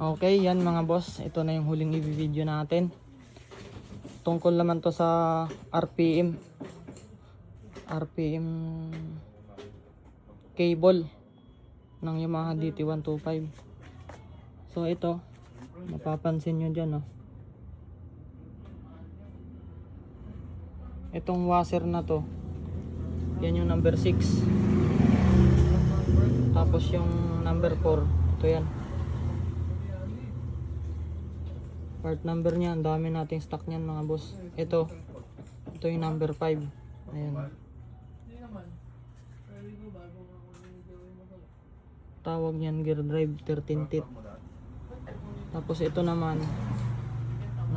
Okay, yan mga boss. Ito na yung huling i-video natin. Tungkol naman to sa RPM. RPM cable ng Yamaha DT125. So ito, mapapansin nyo dyan, oh. Itong washer na to, yan yung number 6. Tapos yung number 4, ito yan. Part number niya, ang dami nating stock niyan mga boss. Ito yung number 5. Ayan. Tawag niyan gear drive 13 teeth. Tapos ito naman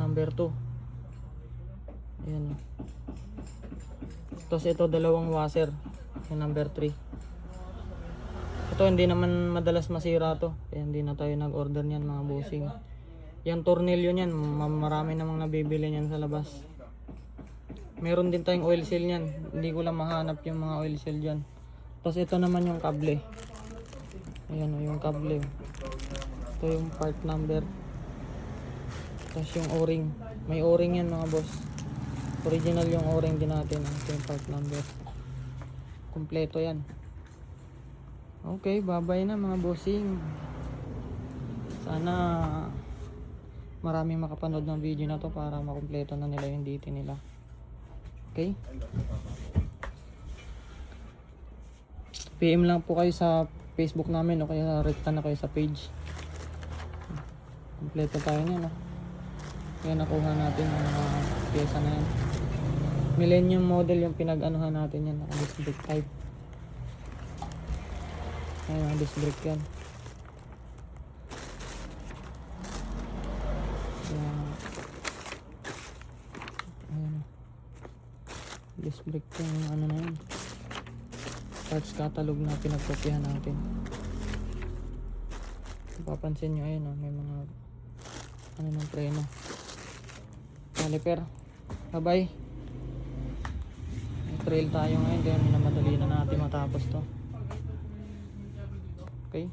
number 2. Ayan. Tapos ito dalawang washer, yung number 3. Ito hindi naman madalas masira to, kaya hindi na tayo nag-order niyan mga bossing. Yung tornilyo niyan, marami namang nabibili niyan sa labas. Meron din tayong oil seal niyan, hindi ko lang mahanap yung mga oil seal diyan. Tapos ito naman yung kable. Ayan o, yung kable. Ito yung part number. Tapos yung o-ring. May o-ring yan mga boss. Original yung o-ring din natin. Ito yung part number. Kompleto yan. Okay, bye-bye na mga bossing. Sana maraming makapanood ng video na to para makumpleto na nila yung DT nila. Okay? PM lang po kayo sa Facebook namin o kaya rekta na kayo sa page. Kompleto tayo niyan, no? Kaya nakuha natin yung mga pyesa na yan. Millennium model yung pinag-anuhan natin yan. Naka-disc brake type. Ayan, disc brake yan. Ayan. Disc brake yung ano na yun. Parts catalog na pinagkopyahan natin. Papansin nyo, ayun, may mga ano ng preno. Caliper. Bye bye. May trail tayo ngayon, kaya minamadali na natin matapos to. Okay.